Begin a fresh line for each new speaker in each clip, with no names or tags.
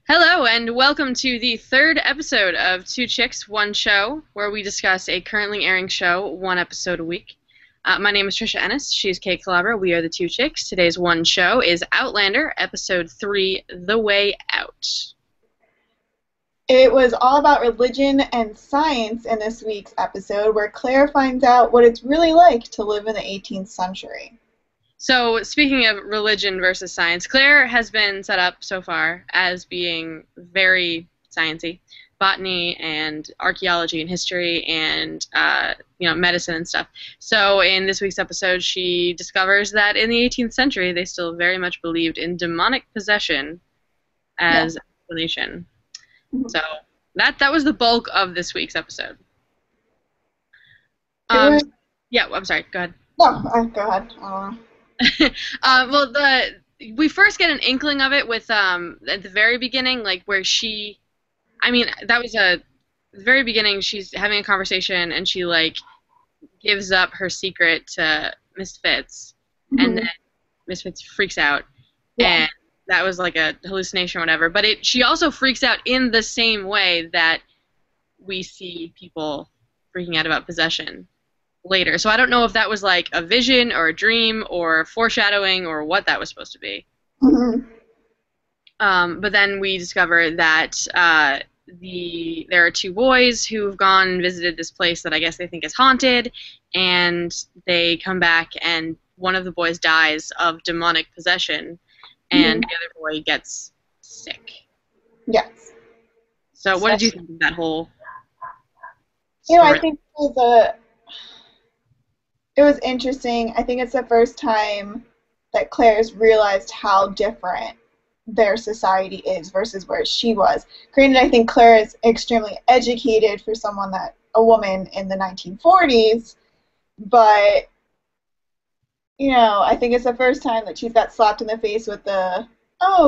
Hello, and welcome to the third episode of Two Chicks, One Show, where we discuss a currently airing show, one episode a week. My name is Tricia Ennis. She's Kait Calabra. We are the Two Chicks. Today's one show is Outlander, Episode 3, The Way Out.
It was all about religion and science in this week's episode, where Claire finds out what it's really like to live in the 18th century.
So, speaking of religion versus science, Claire has been set up so far as being very sciencey. Botany and archaeology and history and medicine and stuff. So in this week's episode, she discovers that in the 18th century, they still very much believed in demonic possession as explanation. Mm-hmm. So that was the bulk of this week's episode. Yeah, I'm sorry. Go ahead.
No, go ahead.
We first get an inkling of it with at the very beginning, like where that was the very beginning. She's having a conversation and she like gives up her secret to Misfits, and then Misfits freaks out, and that was like a hallucination or whatever. But she also freaks out in the same way that we see people freaking out about possession later. So I don't know if that was like a vision or a dream or foreshadowing or what that was supposed to be. But then we discover that there are two boys who've gone and visited this place that I guess they think is haunted, and they come back and one of the boys dies of demonic possession, and the other boy gets sick.
Yes.
So what did you think of that whole
story? I think it was interesting. I think it's the first time that Claire's realized how different their society is versus where she was. Granted, I think Claire is extremely educated for a woman in the 1940s, but, I think it's the first time that she's got slapped in the face with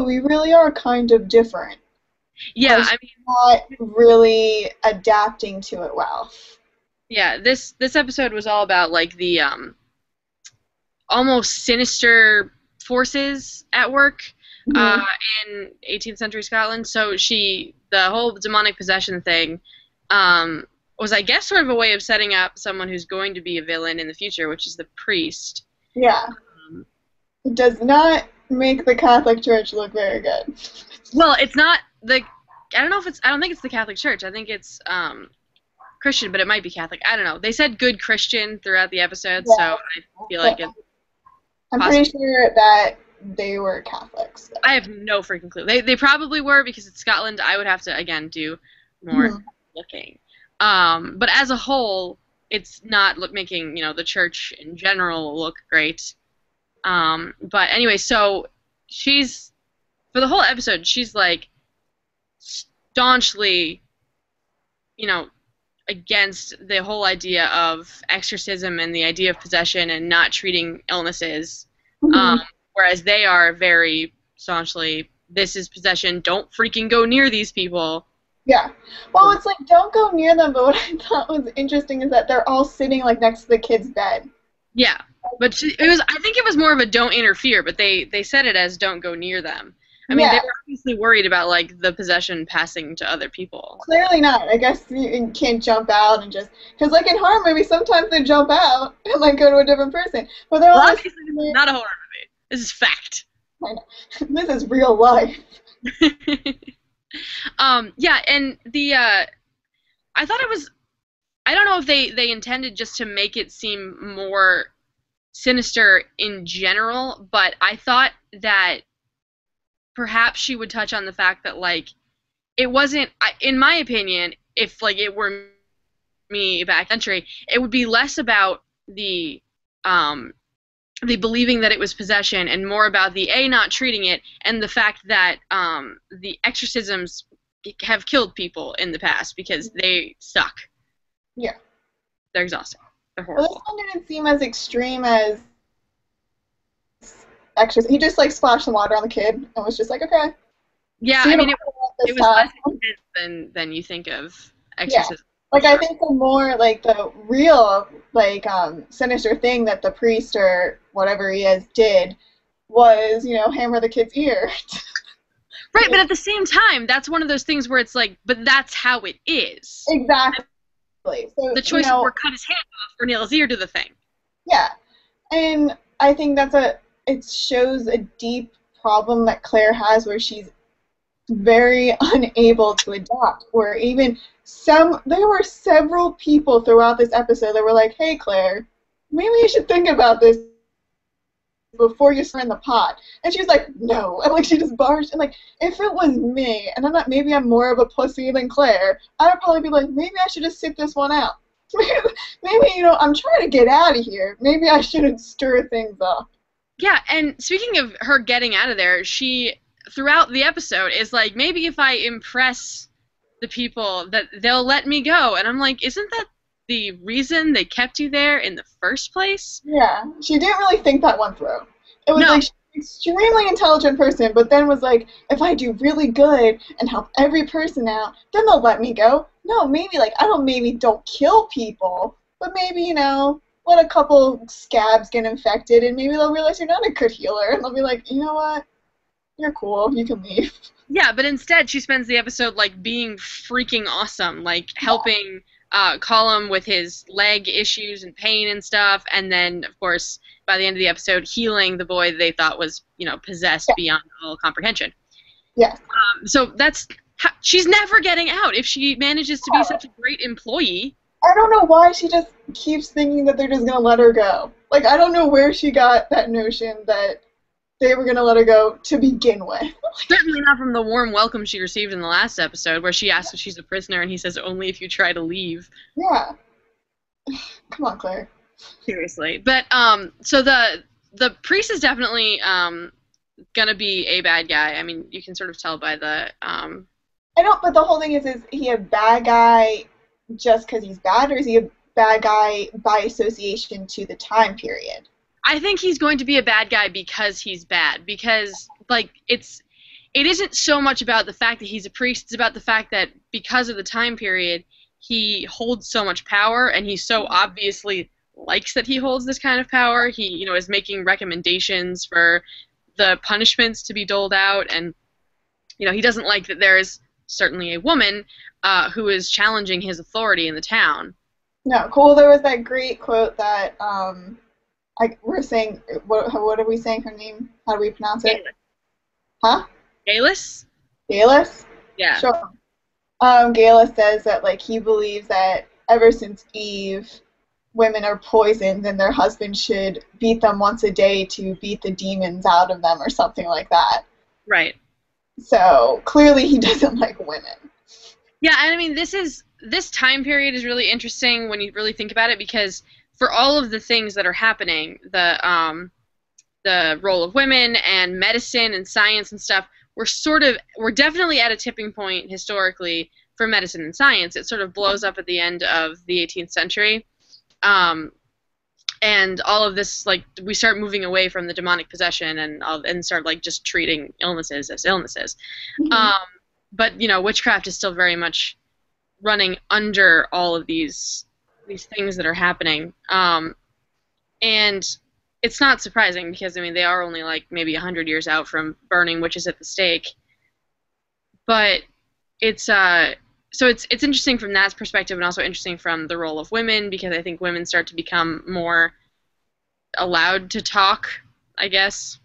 we really are kind of different.
Yeah,
not really adapting to it well.
Yeah, this episode was all about like the almost sinister forces at work in 18th century Scotland. So the whole demonic possession thing was, I guess, sort of a way of setting up someone who's going to be a villain in the future, which is the priest.
Yeah. It does not make the Catholic Church look very good.
Well, it's not I don't think it's the Catholic Church. I think it's Christian, but it might be Catholic. I don't know. They said good Christian throughout the episode, so I feel like it's
I'm pretty sure that they were Catholics.
I have no freaking clue. They probably were, because it's Scotland. I would have to, again, do more looking. But as a whole, it's not making, the church in general look great. But anyway, so for the whole episode, she's like staunchly, against the whole idea of exorcism and the idea of possession and not treating illnesses, whereas they are very staunchly, this is possession, don't freaking go near these people.
Yeah. Well, it's like, don't go near them, but what I thought was interesting is that they're all sitting like next to the kid's bed.
Yeah, but I think it was more of a don't interfere, but they said it as don't go near them. I mean, they were obviously worried about, like, the possession passing to other people.
Clearly not. I guess you can't jump out and just... Because, like, in horror movies, sometimes they jump out and, like, go to a different person. But they're all...
Obviously, this is not a horror movie. This is fact.
I know. This is real life.
Yeah, and I thought it was... I don't know if they intended just to make it seem more sinister in general, but I thought that perhaps she would touch on the fact that, like, it wasn't, in my opinion, if, like, it were me back in the country, it would be less about the believing that it was possession and more about the not treating it, and the fact that the exorcisms have killed people in the past because they suck.
Yeah.
They're exhausting. They're horrible.
Well, this one didn't seem as extreme as exorcism. He just, like, splashed some water on the kid and was just like, okay.
Yeah, I mean, it was less intense than you think of exorcism.
Yeah. Like, I think the more, like, the real, like, sinister thing that the priest or whatever he is did was, hammer the kid's ear.
Right, but at the same time, that's one of those things where it's like, but that's how it is.
Exactly. So,
The choices were cut his hand off or nail his ear to the thing.
yeah. And I think it shows a deep problem that Claire has where she's very unable to adapt. Or even there were several people throughout this episode that were like, hey, Claire, maybe you should think about this before you stir in the pot. And she was like, no. And like she just barged. And like, if it was me, and maybe I'm more of a pussy than Claire, I would probably be like, maybe I should just sit this one out. Maybe, I'm trying to get out of here. Maybe I shouldn't stir things up.
Yeah, and speaking of her getting out of there, she, throughout the episode, is like, maybe if I impress the people, that they'll let me go. And I'm like, isn't that the reason they kept you there in the first place?
Yeah, she didn't really think that one through. It was
No.
like she's an extremely intelligent person, but then was like, if I do really good and help every person out, then they'll let me go. No, maybe maybe don't kill people, but maybe, let a couple scabs get infected and maybe they'll realize you're not a good healer and they'll be like, you know what? You're cool, you can leave.
Yeah, but instead she spends the episode like being freaking awesome, like helping Colum with his leg issues and pain and stuff, and then of course by the end of the episode healing the boy they thought was, possessed beyond all comprehension.
Yes.
So she's never getting out if she manages to be such a great employee.
I don't know why she just keeps thinking that they're just gonna let her go. Like, I don't know where she got that notion that they were going to let her go to begin with.
Certainly not from the warm welcome she received in the last episode, where she asks if she's a prisoner, and he says, only if you try to leave.
Yeah. Come on, Claire.
Seriously. But, so the priest is definitely gonna be a bad guy. I mean, you can sort of tell by the...
but the whole thing is he a bad guy just because he's bad, or is he a bad guy by association to the time period?
I think he's going to be a bad guy because he's bad. Because, like, it isn't so much about the fact that he's a priest. It's about the fact that because of the time period, he holds so much power, and he so obviously likes that he holds this kind of power. He, is making recommendations for the punishments to be doled out, and, he doesn't like that there is certainly a woman who is challenging his authority in the town.
No, cool. There was that great quote that... we're saying, what are we saying her name? How do we pronounce it?
Gaelis.
Huh?
Gaelis?
Gaelis?
Yeah.
Sure. Gaelis says that, like, he believes that ever since Eve, women are poisoned and their husband should beat them once a day to beat the demons out of them or something like that.
Right.
So, clearly he doesn't like women.
Yeah, and I mean, this time period is really interesting when you really think about it, because for all of the things that are happening, the role of women and medicine and science and stuff, we're definitely at a tipping point historically for medicine and science. It sort of blows up at the end of the 18th century. And all of this, like, we start moving away from the demonic possession and start, like, just treating illnesses as illnesses.
Mm-hmm.
But, witchcraft is still very much running under all of these things that are happening. And it's not surprising because, I mean, they are only like maybe 100 years out from burning witches at the stake. But it's so it's interesting from that perspective, and also interesting from the role of women, because I think women start to become more allowed to talk, I guess.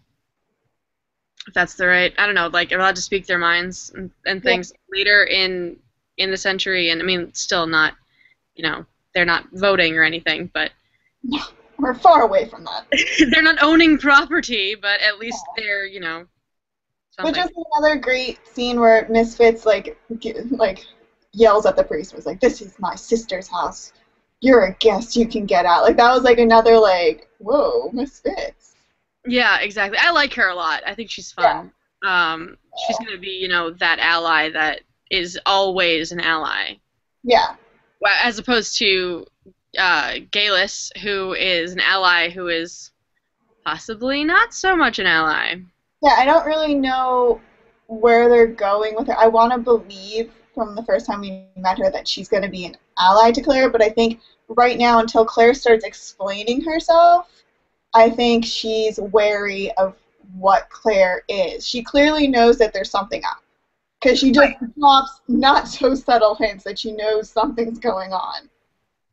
If that's the right, I don't know, like allowed to speak their minds and things later in the century, and I mean, still not, they're not voting or anything, but
we're far away from that.
They're not owning property, but at least they're, something.
Which is another great scene where Misfits like yells at the priest, was like, "This is my sister's house. You're a guest. You can get out." Like, that was like another like, whoa, Misfits.
Yeah, exactly. I like her a lot. I think she's fun. Yeah. She's gonna be, that ally that is always an ally.
Yeah.
Well, as opposed to Gaelis, who is an ally who is possibly not so much an ally.
Yeah, I don't really know where they're going with her. I want to believe from the first time we met her that she's going to be an ally to Claire, but I think right now, until Claire starts explaining herself, I think she's wary of what Claire is. She clearly knows that there's something up. because she just drops not so subtle hints that she knows something's going on.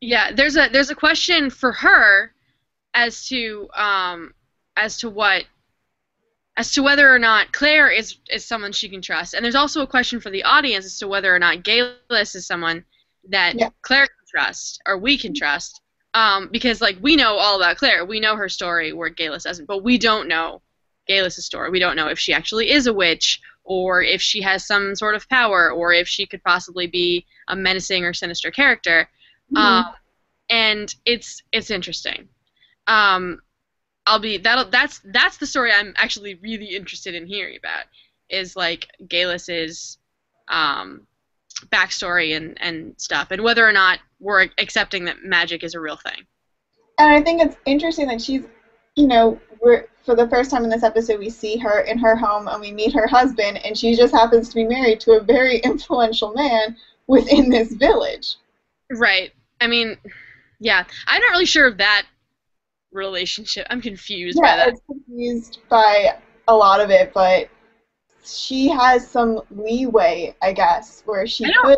Yeah, there's a question for her as to what as to whether or not Claire is someone she can trust, and there's also a question for the audience as to whether or not Galis is someone that
Yeah.
Claire can trust or we can trust, because like we know all about Claire, we know her story where Galis doesn't, but we don't know Galis' story. We don't know if she actually is a witch or if she has some sort of power or if she could possibly be a menacing or sinister character, and it's interesting. Um, that's the story I'm actually really interested in hearing about, is like Galis's backstory and stuff, and whether or not we're accepting that magic is a real thing.
And I think it's interesting that she's, you know, for the first time in this episode, we see her in her home and we meet her husband, and she just happens to be married to a very influential man within this village.
Right. I mean, yeah, I'm not really sure of that relationship. I'm confused by that.
Yeah, it's confused by a lot of it, but she has some leeway, I guess, where she could.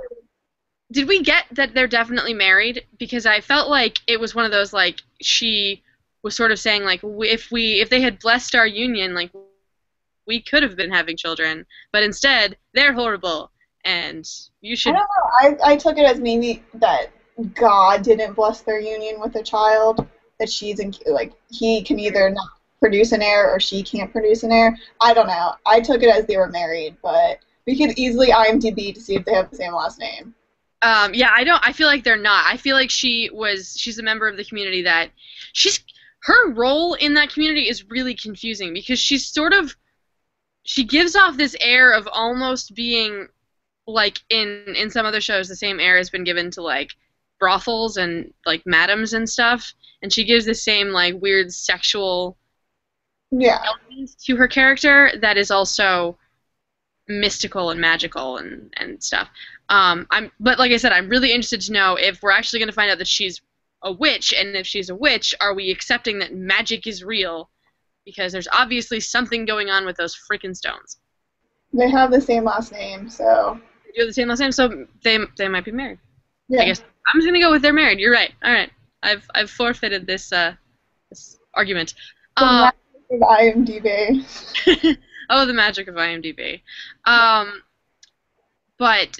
Did we get that they're definitely married? Because I felt like it was one of those, like, she was sort of saying, like, if they had blessed our union, like, we could have been having children, but instead they're horrible, and you should.
I don't know. I took it as maybe that God didn't bless their union with a child. That like he can either not produce an heir or she can't produce an heir. I don't know. I took it as they were married, but we could easily IMDb to see if they have the same last name.
Yeah, I feel like they're not. I feel like she's a member of the community that her role in that community is really confusing because she gives off this air of almost being like in some other shows the same air has been given to like brothels and like madams and stuff, and she gives the same like weird sexual element to her character that is also mystical and magical and stuff. But like I said, I'm really interested to know if we're actually going to find out that she's a witch, and if she's a witch, are we accepting that magic is real? Because there's obviously something going on with those freaking stones.
They have the same last name, so.
They do have the same last name, so they might be married.
Yeah.
I guess I'm just gonna go with they're married. You're right. All right, I've forfeited this argument.
The magic of IMDb.
Oh, the magic of IMDb. But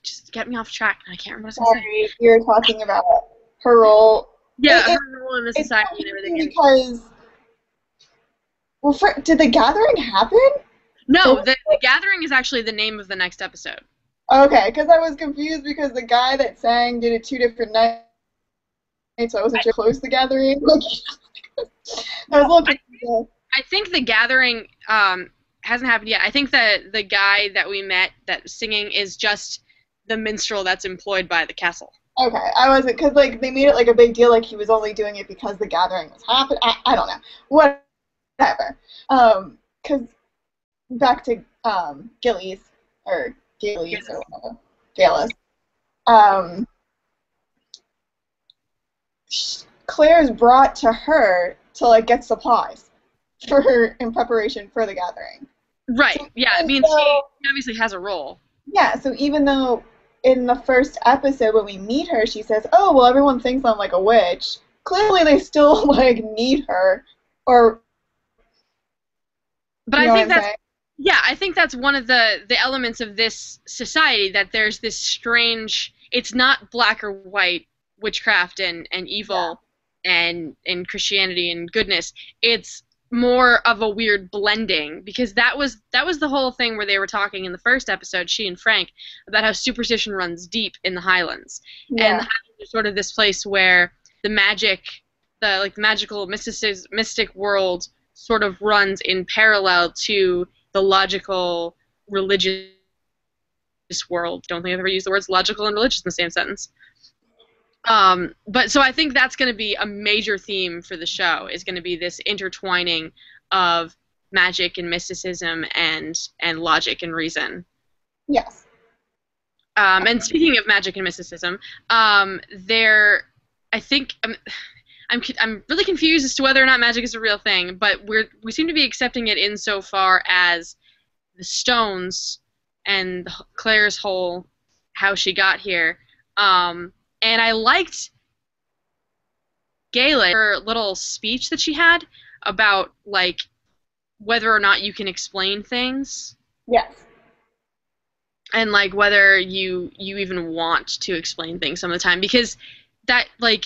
just get me off track. I can't remember what I was saying.
You're talking about her role.
Yeah, her role in the society and everything.
Because, well, did the gathering happen?
No, the gathering is actually the name of the next episode.
Okay, because I was confused because the guy that sang did it 2 different nights, so I wasn't sure close the gathering. I was a little confused.
I think the gathering hasn't happened yet. I think that the guy that we met that's singing is just the minstrel that's employed by the castle.
Okay, I wasn't, because like they made it like a big deal, like he was only doing it because the gathering was happening. I don't know, whatever. Because back to Gillies or Gillies or whatever, Galis. Claire's brought to her to like get supplies for her in preparation for the gathering.
Right.
So,
yeah. I mean, she obviously has a role.
Yeah. So even though in the first episode when we meet her, she says, "Oh, well, everyone thinks I'm like a witch." Clearly, they still like need her, or.
But I think that's I think that's one of the elements of this society, that there's this strange. It's not black or white witchcraft and evil and Christianity and goodness. It's more of a weird blending, because that was the whole thing where they were talking in the first episode, she and Frank, about how superstition runs deep in the Highlands. And the Highlands are sort of this place where the magic, the magical mystic world sort of runs in parallel to the logical religious world. Don't think I've ever used the words logical and religious in the same sentence. But so I think that's going to be a major theme for the show, is going to be this intertwining of magic and mysticism and logic and reason.
Yes.
And speaking of magic and mysticism, I think I'm really confused as to whether or not magic is a real thing, but we seem to be accepting it insofar as the stones and Claire's whole how she got here. And I liked Galen, her little speech that she had about like whether or not you can explain things
Yes.
and like whether you even want to explain things some of the time because that like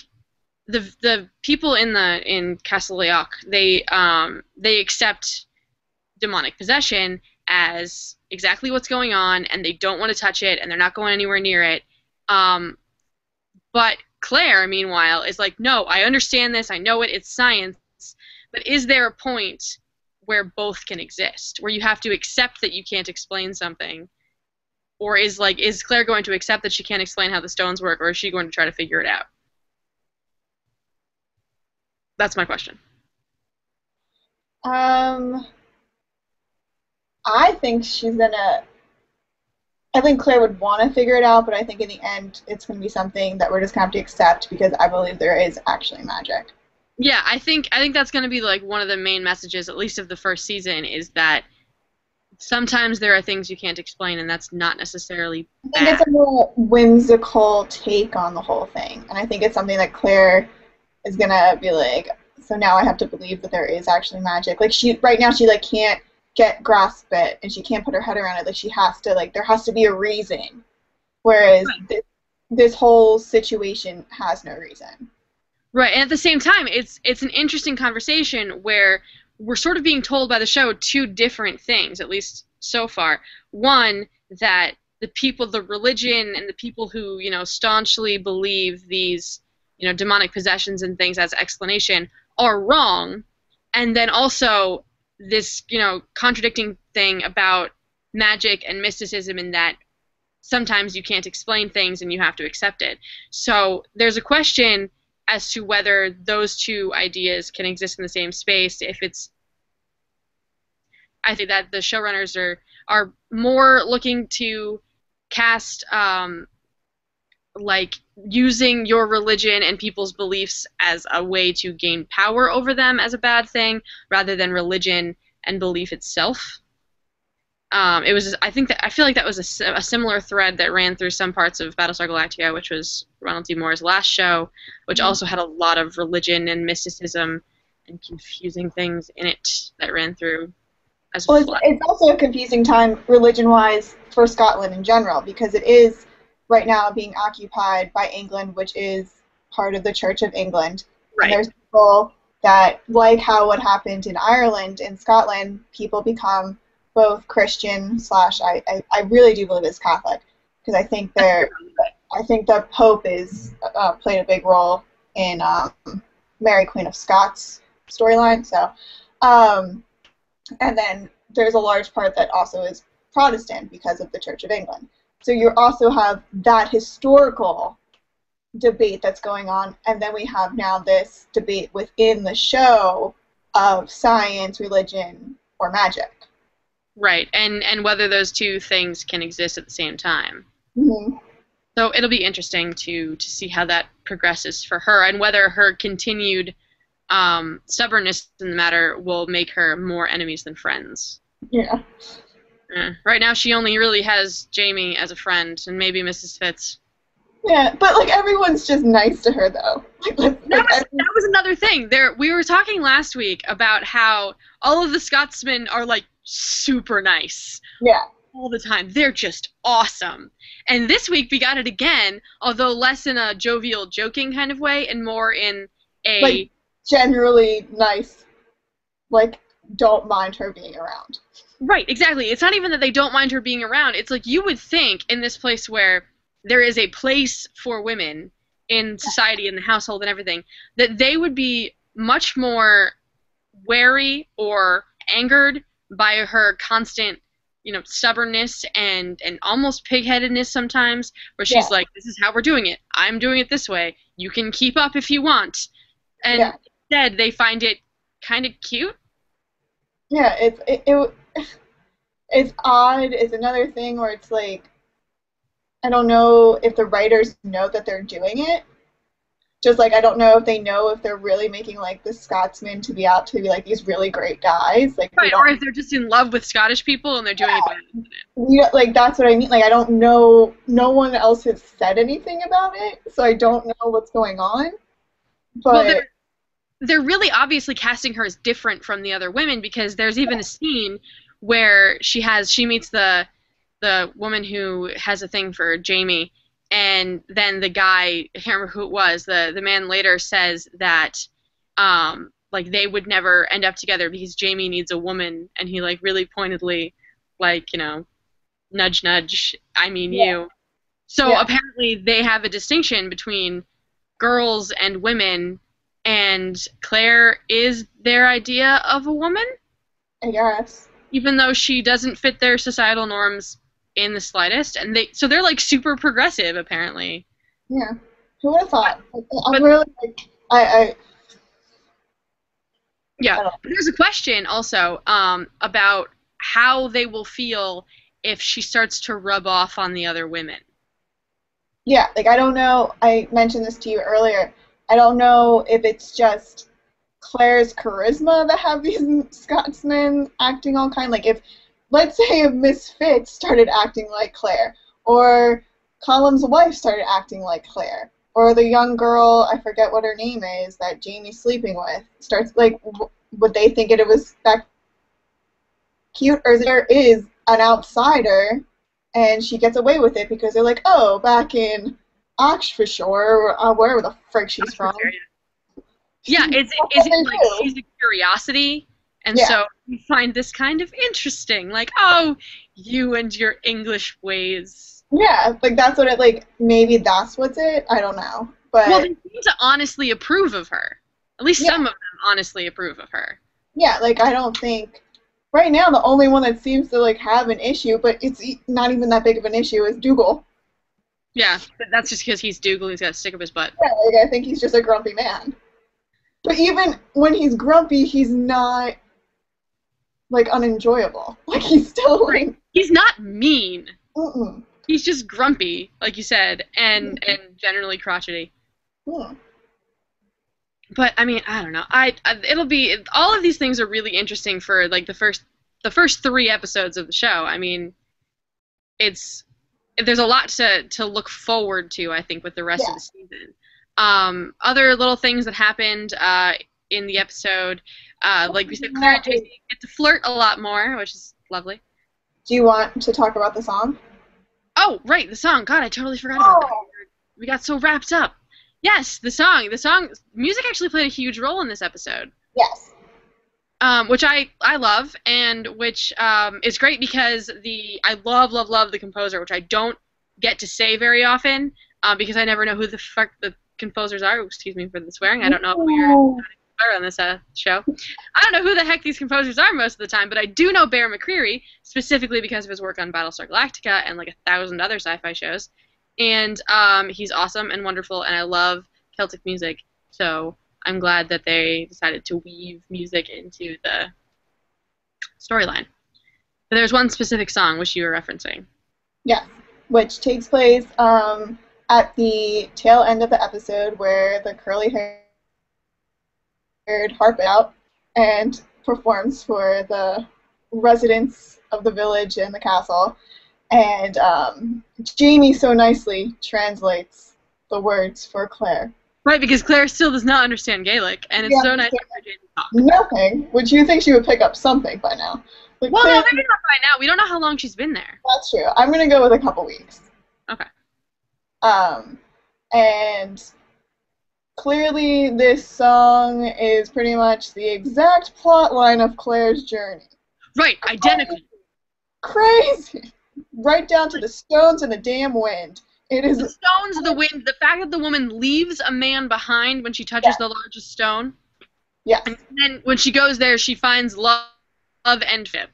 the people in Castle Leoc they accept demonic possession as exactly what's going on and they don't want to touch it and they're not going anywhere near it. Um, but Claire, meanwhile, is like, no, I understand this, I know it, it's science, but is there a point where both can exist, where you have to accept that you can't explain something? Or is Claire going to accept that she can't explain how the stones work, or is she going to try to figure it out? That's my question.
Um, I think she's gonna. I think Claire would want to figure it out, but I think in the end it's going to be something that we're just going to have to accept because I believe there is actually magic.
Yeah, I think that's going to be like one of the main messages, at least of the first season, is that sometimes there are things you can't explain, and that's not necessarily
I think it's
bad.
a more whimsical take on the whole thing, and I think it's something that Claire is going to be like, so now I have to believe that there is actually magic. Like she right now she like can't grasp it and she can't put her head around it. Like she has to like there has to be a reason. Whereas this whole situation has no reason.
Right, and at the same time, it's an interesting conversation where we're sort of being told by the show two different things, at least so far. One, that the people, the religion, and the people who staunchly believe these demonic possessions and things as explanation are wrong, and then also this contradicting thing about magic and mysticism in that sometimes you can't explain things and you have to accept it. So there's a question as to whether those two ideas can exist in the same space. If it's, I think that the showrunners are more looking to cast like using your religion and people's beliefs as a way to gain power over them as a bad thing, rather than religion and belief itself. It was. I feel like that was a similar thread that ran through some parts of Battlestar Galactica, which was Ronald D. Moore's last show, which also had a lot of religion and mysticism and confusing things in it that ran through as a
Well,
flood.
it's also a confusing time religion-wise for Scotland in general because it is right now being occupied by England, which is part of the Church of England. And
Right.
there's people that, like how what happened in Ireland and Scotland, people become both Christian slash I really do believe it's Catholic because I think the Pope is played a big role in Mary Queen of Scots storyline. So. And then there's a large part that also is Protestant because of the Church of England. So you also have that historical debate that's going on, and then we have now this debate within the show of science, religion, or magic.
Right, and whether those two things can exist at the same time.
Mm-hmm.
So it'll be interesting to see how that progresses for her and whether her continued stubbornness in the matter will make her more enemies than friends.
Yeah.
Right now, she only really has Jamie as a friend and maybe Mrs. Fitz.
Yeah, but like everyone's just nice to her though.
That was another thing. We were talking last week about how all of the Scotsmen are like super nice.
Yeah.
All the time. They're just awesome. And this week we got it again, although less in a jovial, joking kind of way and more in a
like generally nice. Like don't mind her being around.
Right, exactly. It's not even that they don't mind her being around. It's like you would think in this place where there is a place for women in society, in the household and everything, that they would be much more wary or angered by her constant, stubbornness and almost pigheadedness sometimes, where she's like, this is how we're doing it. I'm doing it this way. You can keep up if you want. And instead, they find it kind of cute.
Yeah, it's odd. It's another thing where it's like, I don't know if the writers know that they're doing it. Just like I don't know if they know if they're really making like the Scotsmen to be out to be like these really great guys. Like we
Right, or
don't.
if they're just in love with Scottish people and they're doing it by accident.
Like that's what I mean. Like I don't know. No one else has said anything about it, so I don't know what's going on.
Well,
But
they're really obviously casting her as different from the other women because there's even a scene where she meets the woman who has a thing for Jamie, and then the guy, I can't remember who it was, the man later says that like they would never end up together because Jamie needs a woman, and he like really pointedly like, nudge nudge, I mean
yeah,
you. So
yeah,
apparently they have a distinction between girls and women, and Claire is their idea of a woman,
I guess.
even though she doesn't fit their societal norms in the slightest. And they're like super progressive apparently.
Yeah. Who would have
But,
thought? Like, I'm
but
really like
yeah,
I don't.
there's a question also about how they will feel if she starts to rub off on the other women.
Yeah, like I don't know. I mentioned this to you earlier. I don't know if it's just Claire's charisma that have these Scotsmen acting all kind. Like if, let's say, if Miss Fitz started acting like Claire, or Colum's wife started acting like Claire, or the young girl, I forget what her name is, that Jamie's sleeping with, starts like, would they think it was that cute, or there is an outsider and she gets away with it because they're like, oh, back in Oxfordshire, or wherever the frick she's from.
Yeah,
That's
is
what
it
they
like
do.
she's a curiosity, and
Yeah,
so you find this kind of interesting, like, oh, you and your English ways.
yeah, like that's what it like. Maybe that's what's it. I don't know,
Well, they
but
seem to honestly approve of her. At least
yeah,
some of them honestly approve of her.
yeah. Like I don't think right now the only one that seems to like have an issue, but it's not even that big of an issue, is Dougal.
Yeah, but that's just because he's Dougal. He's got a stick up his butt.
Yeah, like I think he's just a grumpy man. But even when he's grumpy, he's not like unenjoyable. Like he's still
Right.
like,
He's not mean.
mm-mm.
He's just grumpy, like you said, and generally crotchety.
Hmm.
But I mean, I don't know. It'll be all of these things are really interesting for like the first 3 episodes of the show. I mean, it's there's a lot to look forward to, I think, with the rest of
Yeah.
the season. Other little things that happened in the episode, like we said, Claire and JC get to flirt a lot more, which is lovely.
Do you want to talk about the song?
Oh, right, the song. God, I totally forgot about that.
Oh,
We got so wrapped up. Yes, the song. Music actually played a huge role in this episode.
yes.
Which I love, and which is great because I love the composer, which I don't get to say very often because I never know who the fuck the composers are. Excuse me for the swearing. I don't know if we're on this show. I don't know who the heck these composers are most of the time, but I do know Bear McCreary specifically because of his work on Battlestar Galactica and like 1,000 other sci-fi shows, and he's awesome and wonderful, and I love Celtic music, so I'm glad that they decided to weave music into the storyline. But there's one specific song which you were referencing.
Yes. Which takes place at the tail end of the episode where the curly-haired harp out and performs for the residents of the village and the castle. And Jamie so nicely translates the words for Claire.
Right, because Claire still does not understand Gaelic, and it's
Yeah,
so nice to hear Jamie talk.
nothing. Would you think she would pick up something by now? Like,
Well,
Claire,
no, maybe not right now. We don't know how long she's been there.
that's true. I'm gonna go with a couple weeks.
Okay.
And clearly this song is pretty much the exact plot line of Claire's journey.
Right, identical.
Crazy! Right down to the stones and the damn wind. It is.
The stones, the wind, the fact that the woman leaves a man behind when she touches the largest stone.
Yes.
And then when she goes there, she finds love and fib.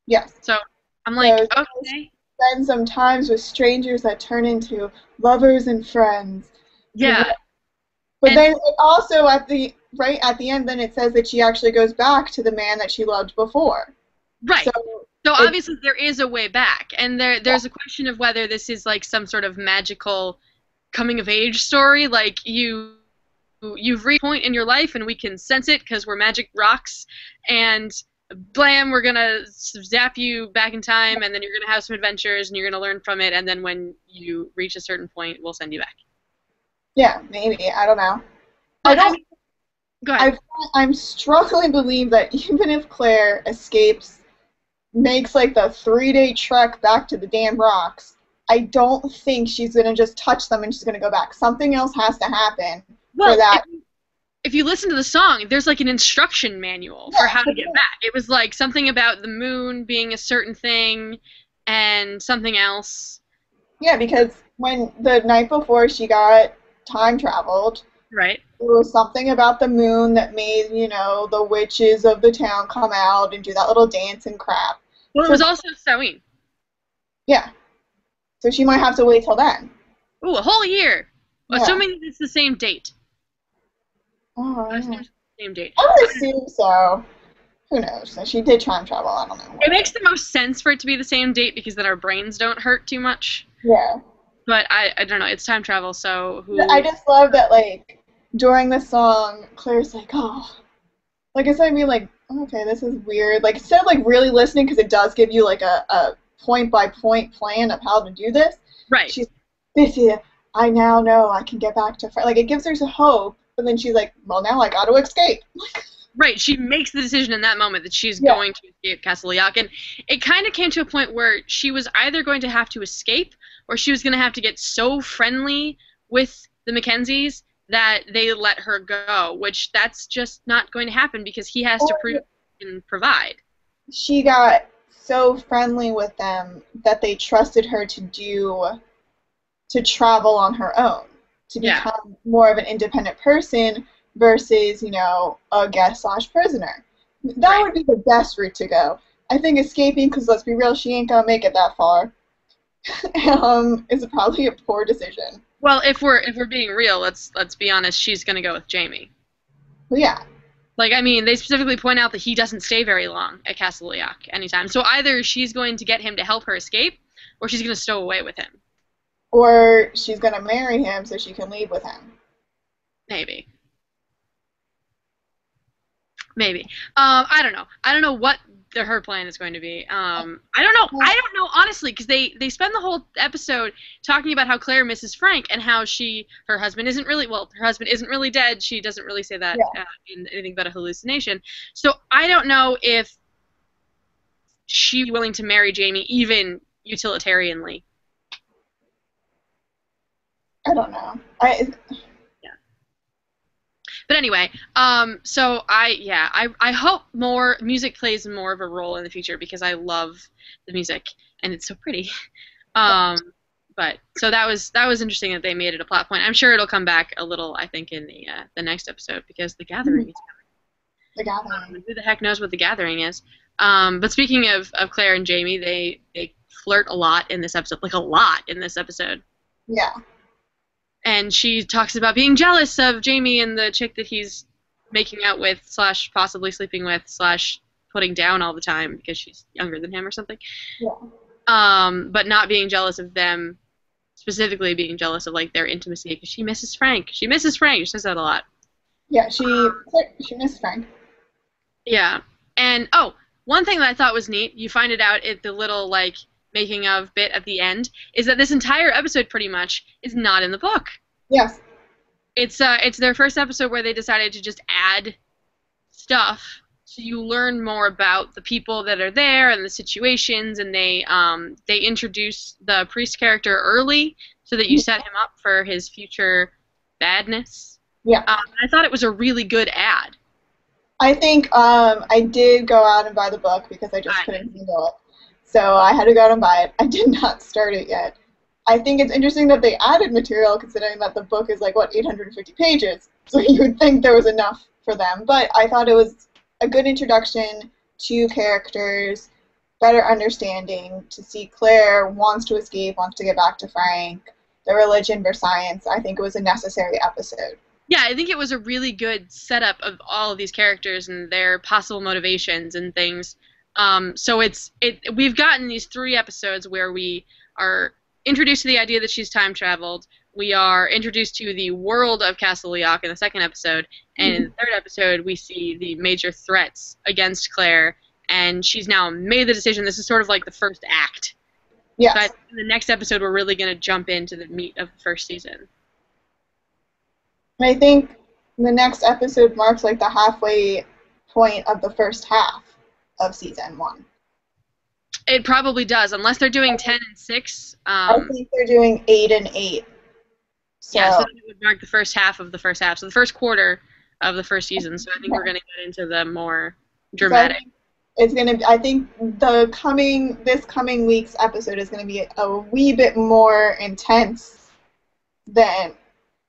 Yes.
So I'm like,
So,
okay.
spend some times with strangers that turn into lovers and friends.
Yeah.
But
And-
then it also at the end, then it says that she actually goes back to the man that she loved before.
Right. So
it-
obviously there is a way back, and there's a question of whether this is like some sort of magical coming of age story. Like you've reached a point in your life and we can sense it because we're magic rocks, and blam, we're gonna zap you back in time, and then you're gonna have some adventures and you're gonna learn from it, and then when you reach a certain point we'll send you back.
Yeah, maybe. I don't know. I
But I
don't.
mean, go ahead.
I'm struggling to believe that even if Claire escapes, makes like the 3-day trek back to the damn rocks, I don't think she's gonna just touch them and she's gonna go back. Something else has to happen for
Well,
that.
if you listen to the song, there's like an instruction manual for how to
Yeah,
get back. It was like something about the moon being a certain thing and something else.
yeah, because when the night before she got time traveled,
Right.
there was something about the moon that made, the witches of the town come out and do that little dance and crap.
Well, it
So,
was also Samhain.
yeah. So she might have to wait till then.
Ooh, a whole year.
Yeah.
Assuming it's the same date.
Oh,
I assume
yeah.
it's the same date.
I would assume so. Who knows? So she did time travel. I don't know.
It makes the most sense for it to be the same date because then our brains don't hurt too much.
Yeah.
But I don't know. It's time travel, so who?
I just love that, like, during the song, Claire's like, oh. Like, instead of being like, okay, this is weird. Like, instead of, like, really listening, because it does give you, like, a point-by-point plan of how to do this,
Right.
she's, this is, I now know I can get back to, like, it gives her some hope, but then she's like, well, now I got to escape.
Right, she makes the decision in that moment that she's
Yeah.
going to escape Castle Leoch, and it kind of came to a point where she was either going to have to escape or she was going to have to get so friendly with the Mackenzies that they let her go, which that's just not going to happen because he has to
Or
prove he can provide.
she got so friendly with them that they trusted her to travel on her own, to
Yeah.
become more of an independent person versus, a guest/prisoner. That
Right.
would be the best route to go. I think escaping, because let's be real, she ain't gonna make it that far, is probably a poor decision.
Well, if we're being real, let's be honest, she's going to go with Jamie.
But yeah,
Like, I mean, they specifically point out that he doesn't stay very long at Castle Leoch anytime. So either she's going to get him to help her escape, or she's going to stow away with him.
or she's gonna marry him so she can leave with him.
Maybe. Maybe. I don't know. I don't know what her plan is going to be. I don't know. I don't know, honestly, because they spend the whole episode talking about how Claire misses Frank and how her husband isn't really, her husband isn't really dead. She doesn't really say that
Yeah.
in anything but a hallucination. So I don't know if she's willing to marry Jamie, even utilitarianly.
I don't know.
But anyway, so I hope more music plays more of a role in the future because I love the music and it's so pretty. But so that was interesting that they made it a plot point. I'm sure it'll come back a little, I think, in the next episode because the gathering is
The gathering.
who the heck knows what the gathering is. But speaking of Claire and Jamie, they flirt a lot in this episode, like a lot in this episode.
Yeah.
And she talks about being jealous of Jamie and the chick that he's making out with / possibly sleeping with / putting down all the time because she's younger than him or something.
Yeah.
But not being jealous of them, specifically being jealous of like their intimacy because she misses Frank. She misses Frank. She says that a lot.
Yeah, she missed Frank.
Yeah. And one thing that I thought was neat, you find it out at the little like making of bit at the end, is that this entire episode pretty much is not in the book.
Yes.
It's their first episode where they decided to just add stuff so you learn more about the people that are there and the situations, and they introduce the priest character early so that you set him up for his future badness.
Yeah.
I thought it was a really good ad.
I think I did go out and buy the book because I just couldn't handle it. So I had to go out and buy it. I did not start it yet. I think it's interesting that they added material considering that the book is like, 850 pages. So you would think there was enough for them. But I thought it was a good introduction to characters, better understanding, to see Claire wants to escape, wants to get back to Frank, the religion versus science. I think it was a necessary episode.
Yeah, I think it was a really good setup of all of these characters and their possible motivations and things. So we've gotten these 3 episodes where we are introduced to the idea that she's time traveled. we are introduced to the world of Castle Leoc in the second episode, and in the third episode, we see the major threats against Claire, and she's now made the decision. This is sort of like the first act. So
Yes.
in the next episode, we're really going to jump into the meat of the first season.
And I think the next episode marks like the halfway point of the first half of season 1.
It probably does, unless they're doing 10 and 6.
I think they're doing 8 and 8. So,
yeah, so that would mark the first half of the first half. So the first quarter of the first season. So I think we're going to get into the more dramatic.
I think this coming week's episode is going to be a wee bit more intense than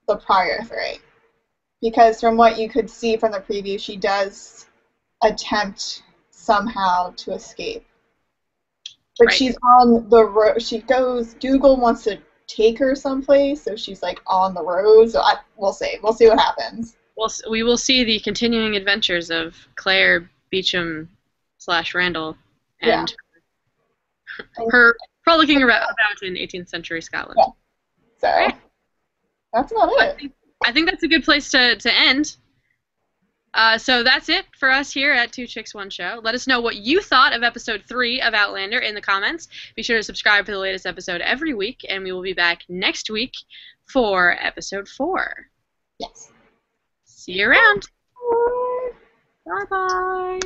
the prior 3. Because from what you could see from the preview, she does attempt somehow to escape. But
Right.
she's on the road. Dougal wants to take her someplace, so she's like on the road. So we'll see. We'll see what happens.
We will see the continuing adventures of Claire Beecham / Randall and her frolicking about in 18th century Scotland.
Yeah. So
right.
That's about it.
I think that's a good place to end. So that's it for us here at Two Chicks One Show. Let us know what you thought of episode 3 of Outlander in the comments. Be sure to subscribe for the latest episode every week, and we will be back next week for episode 4.
Yes.
See you around. Bye-bye.